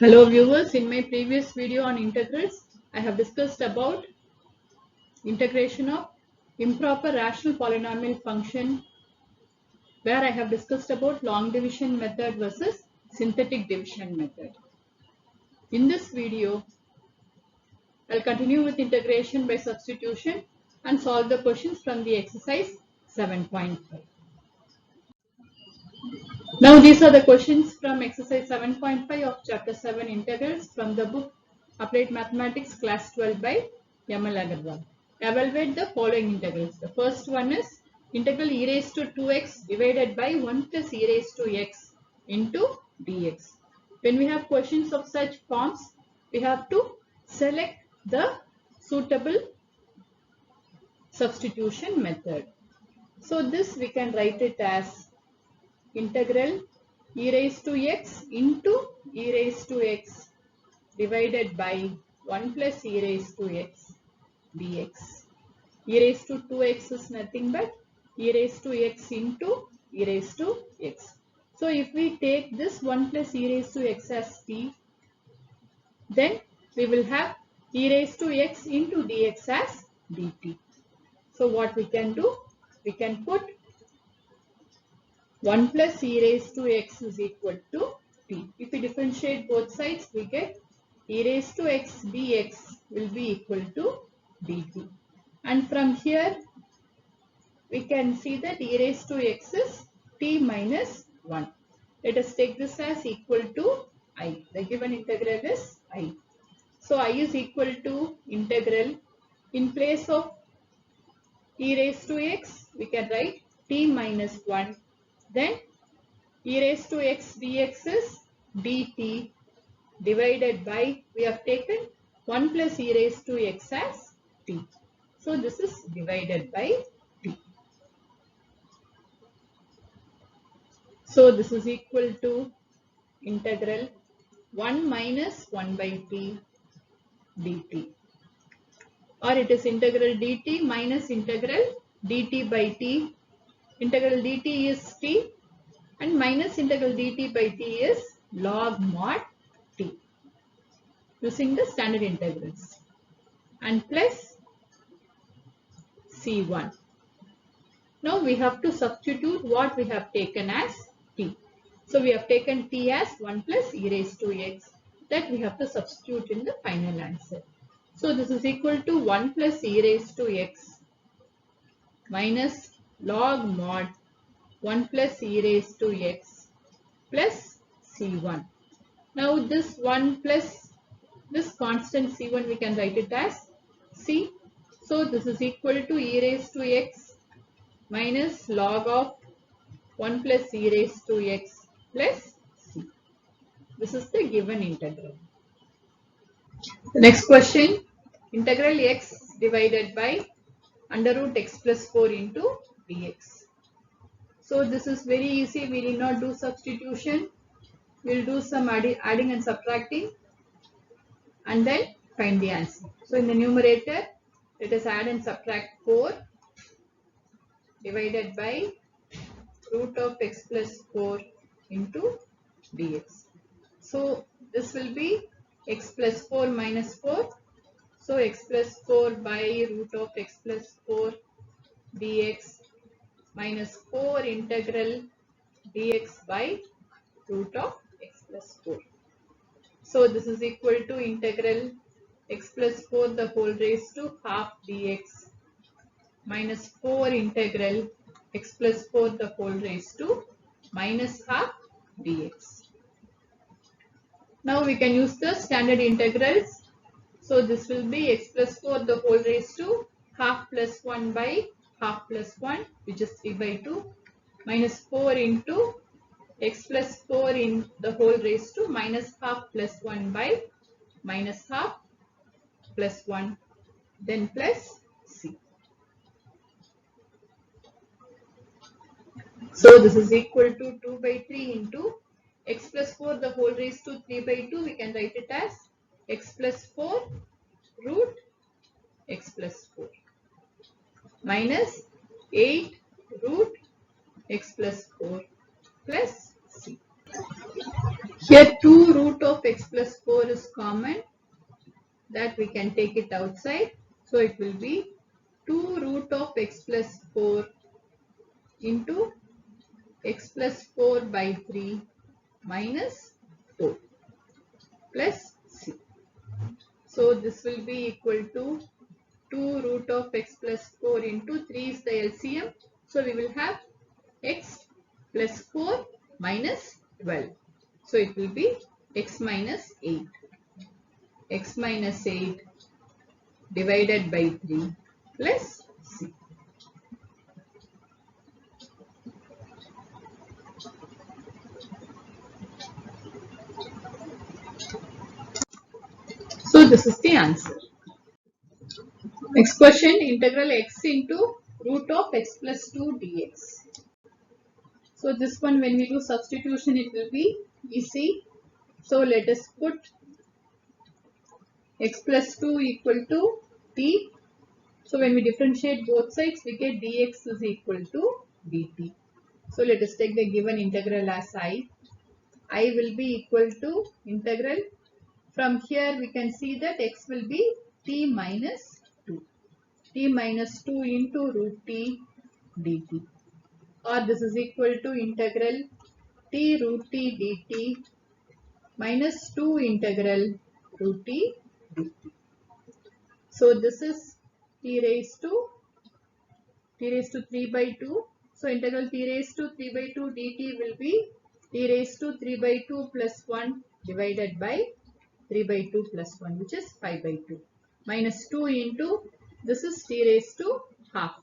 Hello viewers, in my previous video on integrals, I have discussed about integration of improper rational polynomial function, where I have discussed about long division method versus synthetic division method. In this video, I'll continue with integration by substitution and solve the questions from the exercise 7.5. Now these are the questions from exercise 7.5 of chapter 7 integrals from the book Applied Mathematics class 12 by Yamal Agarwal. Evaluate the following integrals. The first one is integral e raised to 2x divided by 1 plus e raised to x into dx. When we have questions of such forms, we have to select the suitable substitution method. So this we can write it as integral e raised to x into e raised to x divided by 1 plus e raised to x dx. E raised to 2x is nothing but e raised to x into e raised to x. So if we take this 1 plus e raised to x as t, then we will have e raised to x into dx as dt. So what we can do? We can put 1 plus e raised to x is equal to t. If we differentiate both sides, we get e raised to x dx will be equal to dt. And from here, we can see that e raised to x is t minus 1. Let us take this as equal to I. The given integral is I. So I is equal to integral. In place of e raised to x, we can write t minus 1. Then e raised to x dx is dt divided by, we have taken 1 plus e raised to x as t. So this is divided by t. So this is equal to integral 1 minus 1 by t dt. Or it is integral dt minus integral dt by t. Integral dt is t and minus integral dt by t is log mod t using the standard integrals, and plus c1. Now we have to substitute what we have taken as t. So we have taken t as 1 plus e raised to x, that we have to substitute in the final answer. So this is equal to 1 plus e raised to x minus log mod 1 plus e raised to x plus c1. Now this 1 plus this constant c1, we can write it as c. So this is equal to e raised to x minus log of 1 plus e raised to x plus c. This is the given integral. The next question, integral x divided by under root x plus 4 into dx. So this is very easy. We need not do substitution. We will do some adding and subtracting and then find the answer. So in the numerator, let us add and subtract 4 divided by root of x plus 4 into dx. So this will be x plus 4 minus 4. So x plus 4 by root of x plus 4 dx minus 4 integral dx by root of x plus 4. So this is equal to integral x plus 4 the whole raised to half dx minus 4 integral x plus 4 the whole raised to minus half dx. Now we can use the standard integrals. So this will be x plus 4 the whole raised to half plus 1 by half plus 1, which is 3 by 2, minus 4 into x plus 4 in the whole raised to minus half plus 1 by minus half plus 1, then plus c. So this is equal to 2 by 3 into x plus 4 the whole raised to 3 by 2. We can write it as x plus 4 root x plus 4 minus 8 root x plus 4 plus c. Here 2 root of of x plus 4 is common, that we can take it outside. So it will be 2 root of x plus 4 into x plus 4 by 3 minus 4 plus c. So this will be equal to 2 root of x plus 4 into 3 is the LCM. So we will have x plus 4 minus 12. So it will be x minus 8. X minus 8 divided by 3 plus c. So this is the answer. Next question, integral x into root of x plus 2 dx. So this one, when we do substitution, it will be easy. So let us put x plus 2 equal to t. So when we differentiate both sides, we get dx is equal to dt. So let us take the given integral as I. I will be equal to integral. From here we can see that x will be t minus 2. T minus 2 into root t dt. Or this is equal to integral t root t dt minus 2 integral root t dt. So this is t raised to 3 by 2. So integral t raised to 3 by 2 dt will be t raised to 3 by 2 plus 1 divided by 3 by 2 plus 1, which is 5 by 2, minus 2 into this is t raised to half.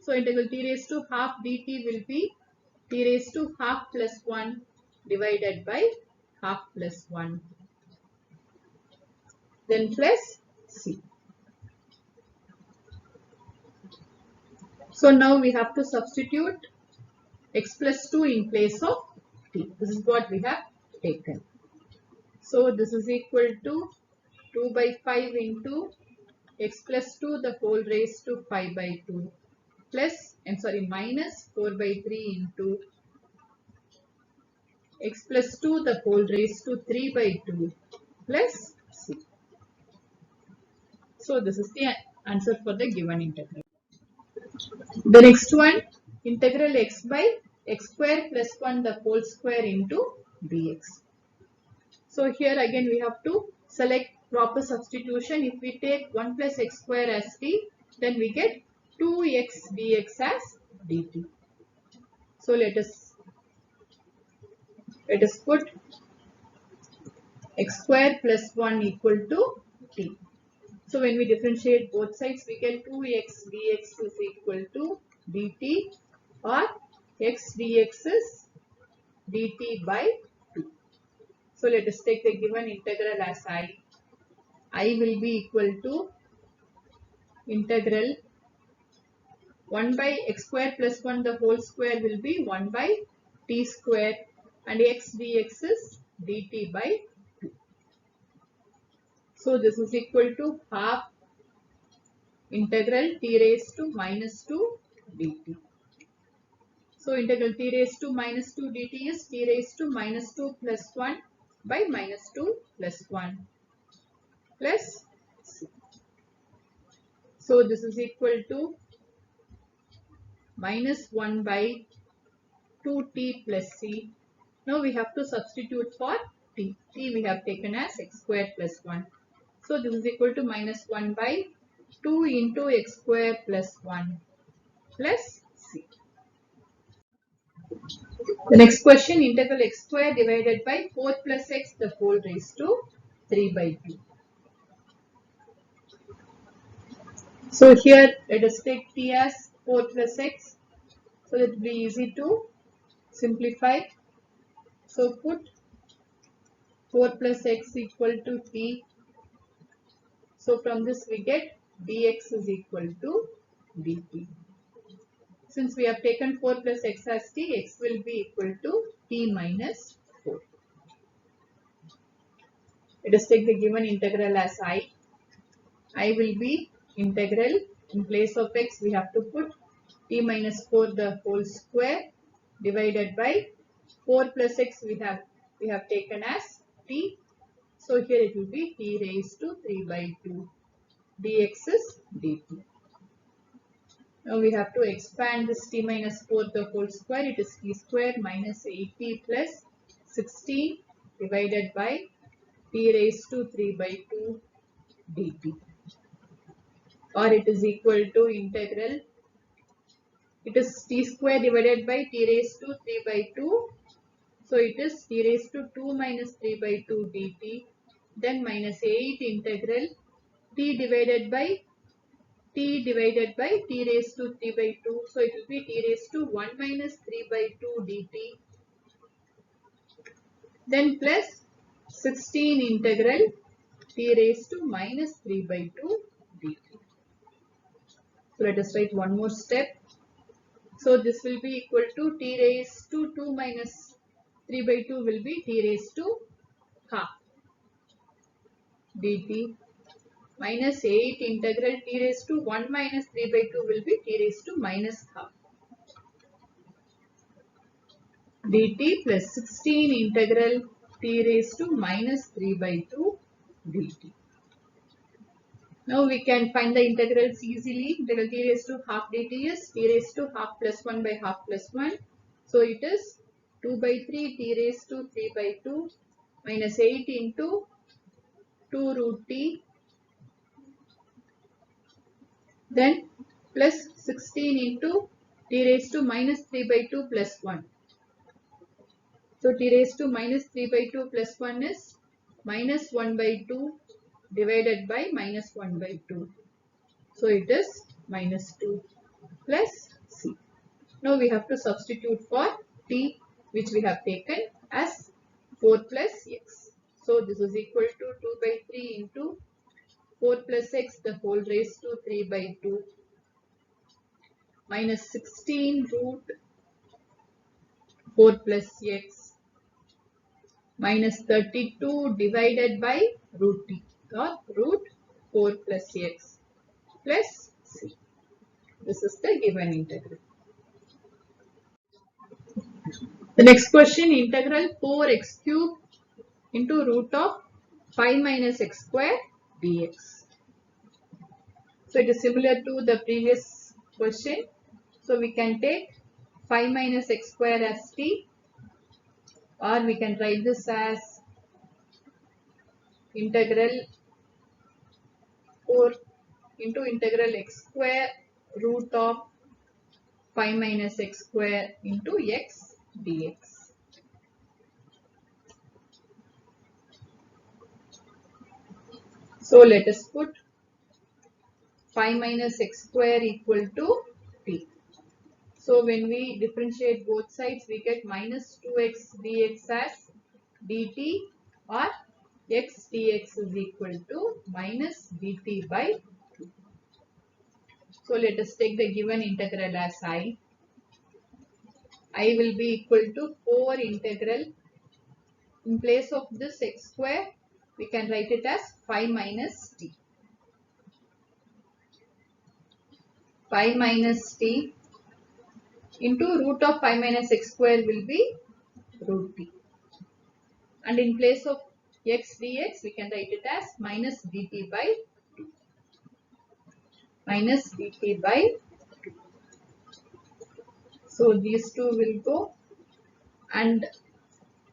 So integral t raised to half dt will be t raised to half plus 1 divided by half plus 1, then plus c. So now we have to substitute x plus 2 in place of t. This is what we have taken. So this is equal to 2 by 5 into x plus 2 the whole raised to 5 by 2 plus, minus 4 by 3 into x plus 2 the whole raised to 3 by 2 plus c. So this is the answer for the given integral. The next one, integral x by x square plus 1 the whole square into dx. So here again we have to select proper substitution. If we take 1 plus x square as t, then we get 2x dx as dt. So let us put x square plus 1 equal to t. So when we differentiate both sides, we get 2x dx is equal to dt, or x dx is dt by 2. So let us take the given integral as I. I will be equal to integral 1 by x square plus 1 the whole square will be 1 by t square, and x dx is dt by 2. So this is equal to half integral t raised to minus 2 dt. So integral t raised to minus 2 dt is t raised to minus 2 plus 1 by minus 2 plus 1 plus c. So this is equal to minus 1 by 2t plus c. Now we have to substitute for t. T we have taken as x square plus 1. So this is equal to minus 1 by 2 into x square plus 1 plus c. The next question, integral x square divided by 4 plus x the whole raised to 3 by 2. So here let us take t as 4 plus x. So it will be easy to simplify. So put 4 plus x equal to t. So from this we get dx is equal to dt. Since we have taken 4 plus x as t, x will be equal to t minus 4. Let us take the given integral as I. I will be integral, in place of x we have to put t minus 4 the whole square divided by 4 plus x we have taken as t. So here it will be t raised to 3 by 2 dx is dt. Now we have to expand this t minus 4 the whole square. It is t square minus 8t plus 16 divided by t raised to 3 by 2 dt. Or it is equal to integral. It is t square divided by t raised to 3 by 2. So it is t raised to 2 minus 3 by 2 dt. Then minus 8 integral t divided by t raised to 3 by 2. So it will be t raised to 1 minus 3 by 2 dt. Then plus 16 integral t raised to minus 3 by 2 dt. So let us write one more step. So this will be equal to t raised to 2 minus 3 by 2 will be t raised to half dt minus 8 integral t raised to 1 minus 3 by 2 will be t raised to minus half dt plus 16 integral t raised to minus 3 by 2 dt. Now we can find the integrals easily. Integral t raised to half dt is t raised to half plus 1 by half plus 1. So it is 2 by 3 t raised to 3 by 2 minus 8 into 2 root t, then plus 16 into t raised to minus 3 by 2 plus 1. So t raised to minus 3 by 2 plus 1 is minus 1 by 2 divided by minus 1 by 2. So it is minus 2 plus c. Now we have to substitute for t, which we have taken as 4 plus x. So this is equal to 2 by 3 into 4 plus x the whole raised to 3 by 2 minus 16 root 4 plus x minus 32 divided by root t or root 4 plus x plus c. This is the given integral. The next question, integral 4x cube into root of 5 minus x square dx. So it is similar to the previous question. So we can take 5 minus x square as t, or we can write this as integral 4 into integral x square root of 5 minus x square into x dx. So let us put 5 minus x square equal to t. So when we differentiate both sides, we get minus 2x dx as dt, or x dx is equal to minus dt by 2. So let us take the given integral as I. I will be equal to 4 integral. In place of this x square, we can write it as 5 minus t. 5 minus t into root of 5 minus x square will be root t. And in place of x dx, we can write it as minus dt by 2. Minus dt by 2. So these two will go, and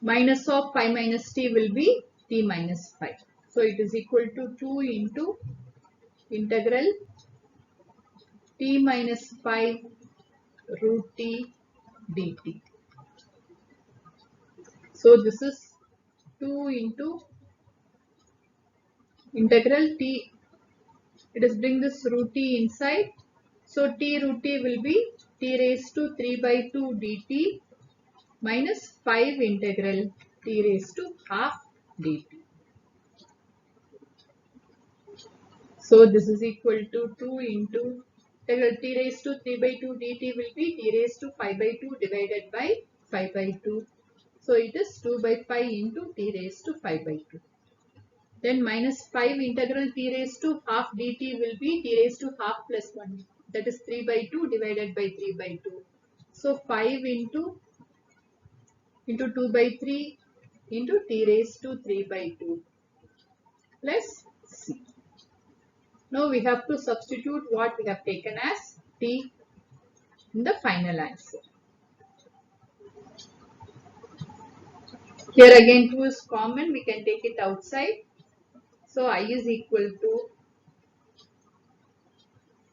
minus of 5 minus t will be t minus 5. So it is equal to 2 into integral t minus 5 root t dt. So this is 2 into integral t. It is bring this root t inside. So t root t will be t raised to 3 by 2 dt minus 5 integral t raised to half dt. So this is equal to 2 into integral t raised to 3 by 2 dt will be t raised to 5 by 2 divided by 5 by 2. So it is 2 by 5 into t raised to 5 by 2. Then minus 5 integral t raised to half dt will be t raised to half plus 1. That is 3 by 2 divided by 3 by 2. So 5 into 2 by 3 into t raised to 3 by 2. plus c. Now we have to substitute what we have taken as t in the final answer. Here again 2 is common, we can take it outside. So I is equal to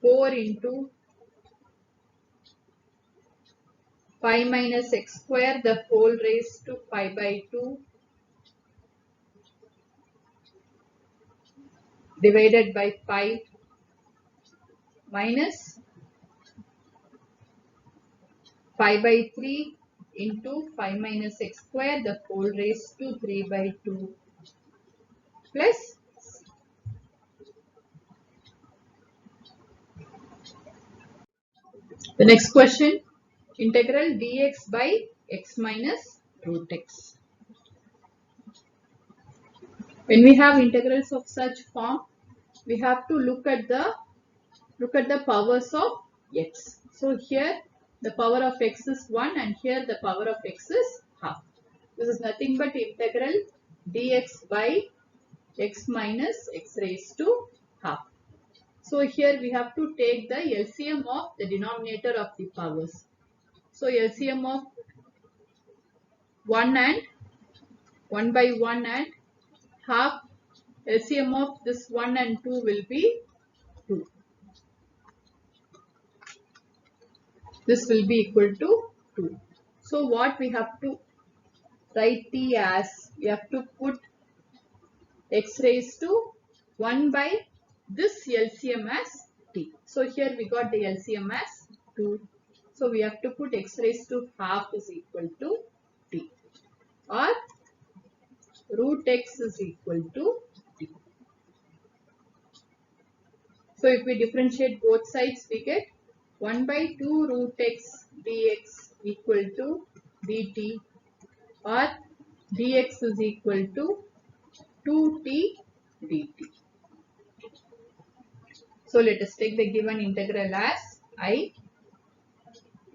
4 into 5 minus x square the whole raised to 5 by 2 divided by 5 minus 5 by 3 into 5 minus x square the whole raised to 3 by 2 plus the next question, integral dx by x minus root x. When we have integrals of such form, we have to look at the powers of x. So here the power of x is 1 and here the power of x is half. This is nothing but integral dx by x minus x raised to half. So here we have to take the LCM of the denominator of the powers. So LCM of 1 and 1 by 1 and half, LCM of this 1 and 2 will be 2. This will be equal to 2. So what we have to write t as, we have to put x raised to 1 by this LCM as t. So here we got the LCM as 2. So we have to put x raised to half is equal to t, or root x is equal to t. So if we differentiate both sides, we get 1 by 2 root x dx equal to dt, or dx is equal to 2t dt. So let us take the given integral as I.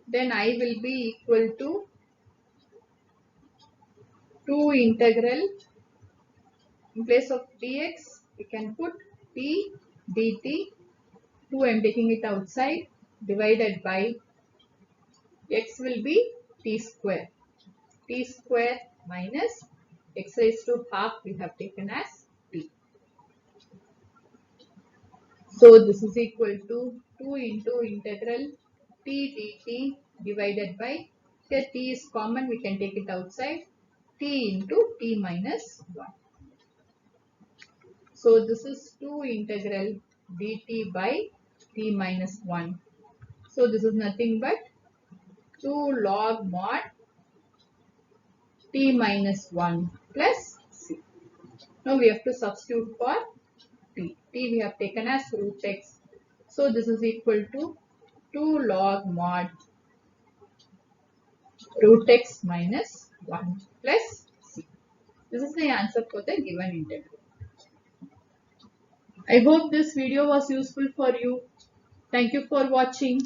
Then I will be equal to 2 integral, in place of dx we can put t dt, 2 I am taking it outside, divided by x will be t square minus x raised to half we have taken as t. So this is equal to 2 into integral t dt divided by, here t is common, we can take it outside, t into t minus 1. So this is 2 integral dt by t minus 1. So this is nothing but 2 log mod t minus 1 plus c. Now we have to substitute for t. T we have taken as root x. So this is equal to 2 log mod root x minus 1 plus c. This is the answer for the given integral. I hope this video was useful for you. Thank you for watching.